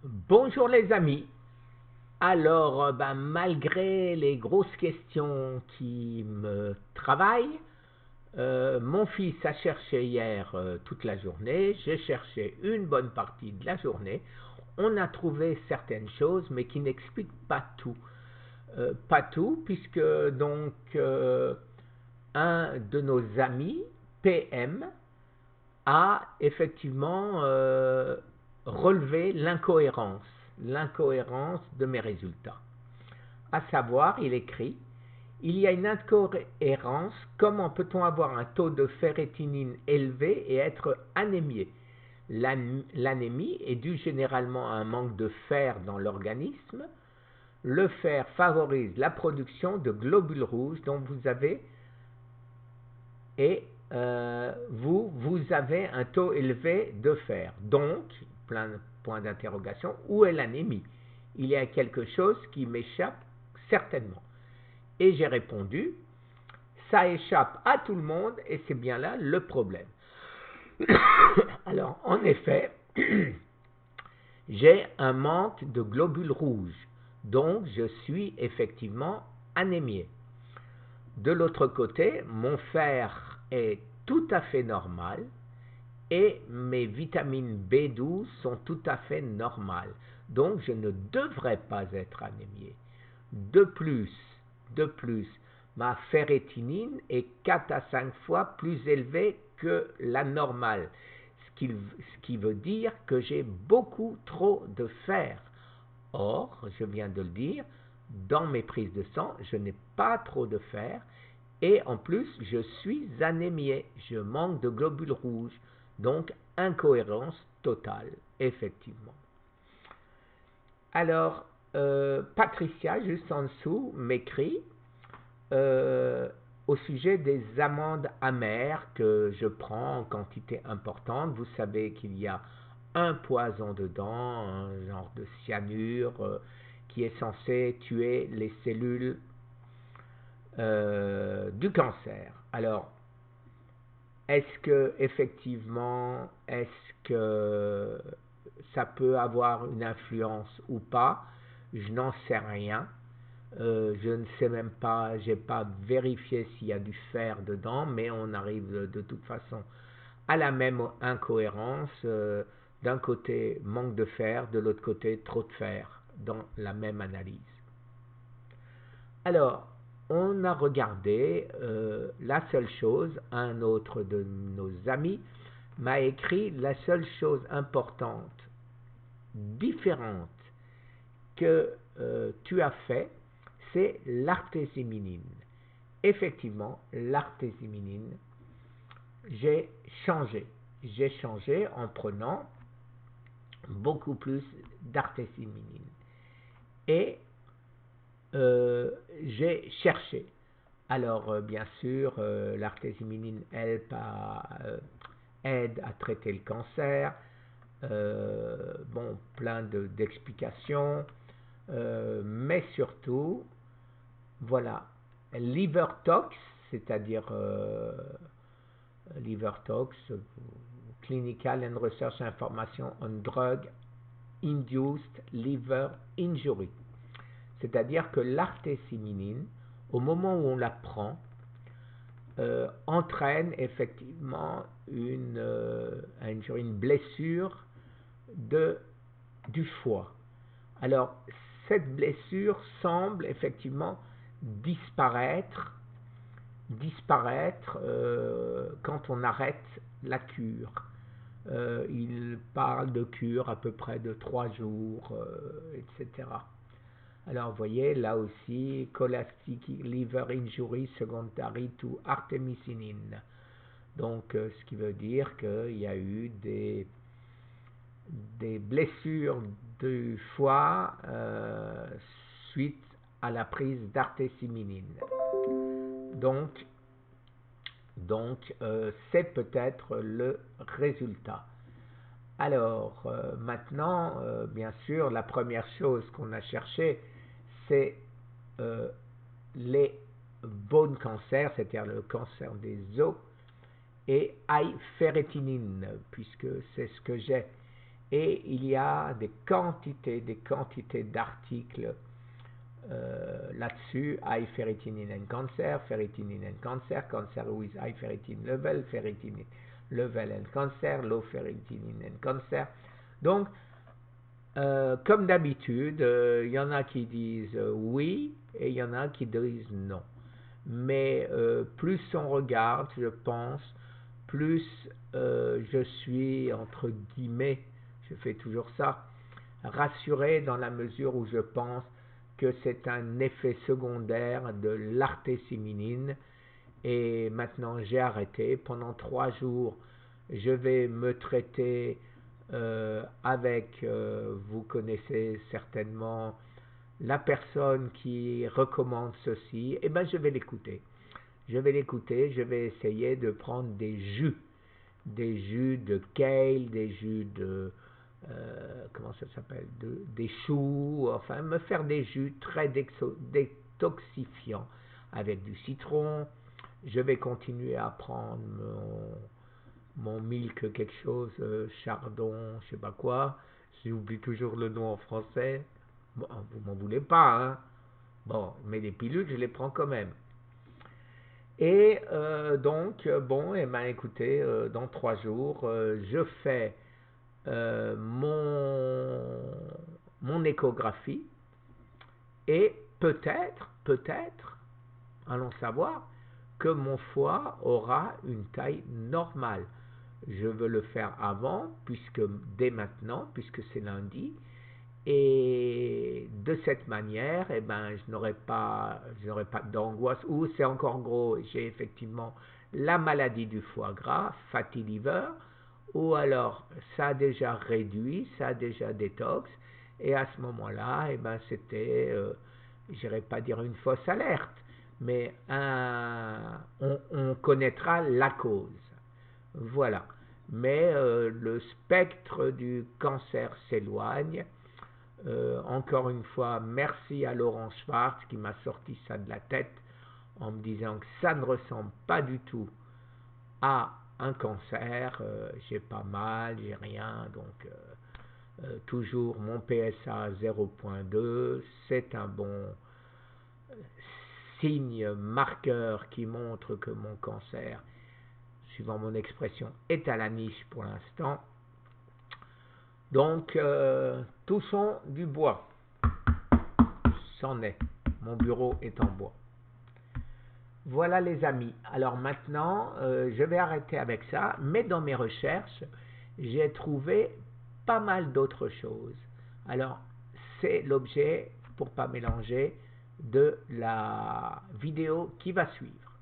Bonjour les amis. Alors, malgré les grosses questions qui me travaillent, mon fils a cherché hier toute la journée, j'ai cherché une bonne partie de la journée. On a trouvé certaines choses, mais qui n'expliquent pas tout. Pas tout, puisque donc un de nos amis, PM, a effectivement relevé l'incohérence de mes résultats. À savoir, il écrit, il y a une incohérence, comment peut-on avoir un taux de ferritinine élevé et être anémié? L'anémie est due généralement à un manque de fer dans l'organisme. Le fer favorise la production de globules rouges dont vous avez et vous avez un taux élevé de fer. Donc, plein de points d'interrogation, où est l'anémie? Il y a quelque chose qui m'échappe certainement. Et j'ai répondu, ça échappe à tout le monde et c'est bien là le problème. Alors, en effet, j'ai un manque de globules rouges, donc je suis effectivement anémié. De l'autre côté, mon fer est tout à fait normal et mes vitamines B12 sont tout à fait normales. Donc je ne devrais pas être anémié. De plus, de plus, ma ferritinine est 4 à 5 fois plus élevée que la normale, ce qui veut dire que j'ai beaucoup trop de fer. Or, je viens de le dire, dans mes prises de sang, je n'ai pas trop de fer et en plus, je suis anémié, je manque de globules rouges, donc incohérence totale, effectivement. Alors, Patricia, juste en dessous, m'écrit au sujet des amandes amères que je prends en quantité importante. Vous savez qu'il y a un poison dedans, un genre de cyanure qui est censé tuer les cellules du cancer. Alors, est-ce que effectivement, est-ce que ça peut avoir une influence ou pas? Je n'en sais rien. Je ne sais même pas, j'ai pas vérifié s'il y a du fer dedans, mais on arrive de toute façon à la même incohérence. D'un côté, manque de fer, de l'autre côté, trop de fer dans la même analyse. Alors, on a regardé la seule chose, un autre de nos amis m'a écrit la seule chose importante, différente que tu as fait, c'est l'artésiminine. Effectivement, l'artésiminine, j'ai changé. J'ai changé en prenant beaucoup plus d'artésiminine. Et j'ai cherché. Alors, bien sûr, l'artésiminine aide à traiter le cancer. Bon, plein d'explications. Mais surtout, voilà, liver tox, c'est-à-dire liver tox, clinical and research information on drug induced liver injury. C'est-à-dire que l'artésiminine, au moment où on la prend, entraîne effectivement une blessure du foie. Alors, cette blessure semble effectivement disparaître quand on arrête la cure. Il parle de cure à peu près de 3 jours, etc. Alors, vous voyez, là aussi, Cholastic Liver Injury Secondary to Artemisinin. Donc, ce qui veut dire qu'il y a eu des blessures du foie suite à la prise d'artésiminine. Donc c'est peut-être le résultat. Alors, maintenant, bien sûr, la première chose qu'on a cherché, c'est les bone cancers, c'est-à-dire le cancer des os, et high ferritinine, puisque c'est ce que j'ai. Et il y a des quantités d'articles là-dessus. High ferritin in cancer, ferritin in cancer, cancer with high ferritin level and cancer, low ferritin in cancer. Donc, comme d'habitude, il y en a qui disent oui et il y en a qui disent non. Mais plus on regarde, je pense, plus je suis, entre guillemets, je fais toujours ça, rassuré dans la mesure où je pense que c'est un effet secondaire de l'artésiminine. Et maintenant j'ai arrêté. Pendant 3 jours, je vais me traiter avec, vous connaissez certainement la personne qui recommande ceci. Et bien je vais l'écouter. Je vais essayer de prendre des jus de kale, des jus de comment ça s'appelle, des choux, enfin me faire des jus très détoxifiants avec du citron. Je vais continuer à prendre mon milk quelque chose, chardon, je sais pas quoi. J'oublie toujours le nom en français. Bon, vous m'en voulez pas, hein. Bon, mais les pilules, je les prends quand même. Et donc, bon, et ben écoutez, dans 3 jours, je fais mon échographie et peut-être, allons savoir, que mon foie aura une taille normale. Je veux le faire avant, dès maintenant, puisque c'est lundi, et de cette manière, eh ben, je n'aurai pas d'angoisse, ou c'est encore gros, j'ai effectivement la maladie du foie gras, fatty liver, ou alors ça a déjà réduit, ça a déjà détox, et à ce moment-là, eh ben, c'était, je n'irai pas dire une fausse alerte, mais on connaîtra la cause. Voilà. Mais le spectre du cancer s'éloigne. Encore une fois, merci à Laurent Schwartz qui m'a sorti ça de la tête en me disant que ça ne ressemble pas du tout à un cancer. J'ai pas mal, j'ai rien, donc toujours mon PSA 0.2, c'est un bon signe marqueur qui montre que mon cancer, suivant mon expression, est à la niche pour l'instant. Donc, touchons du bois. C'en est. Mon bureau est en bois. Voilà les amis. Alors maintenant, je vais arrêter avec ça, mais dans mes recherches, j'ai trouvé pas mal d'autres choses. Alors, c'est l'objet, pour ne pas mélanger, de la vidéo qui va suivre.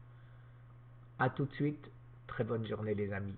A tout de suite. Très bonne journée les amis.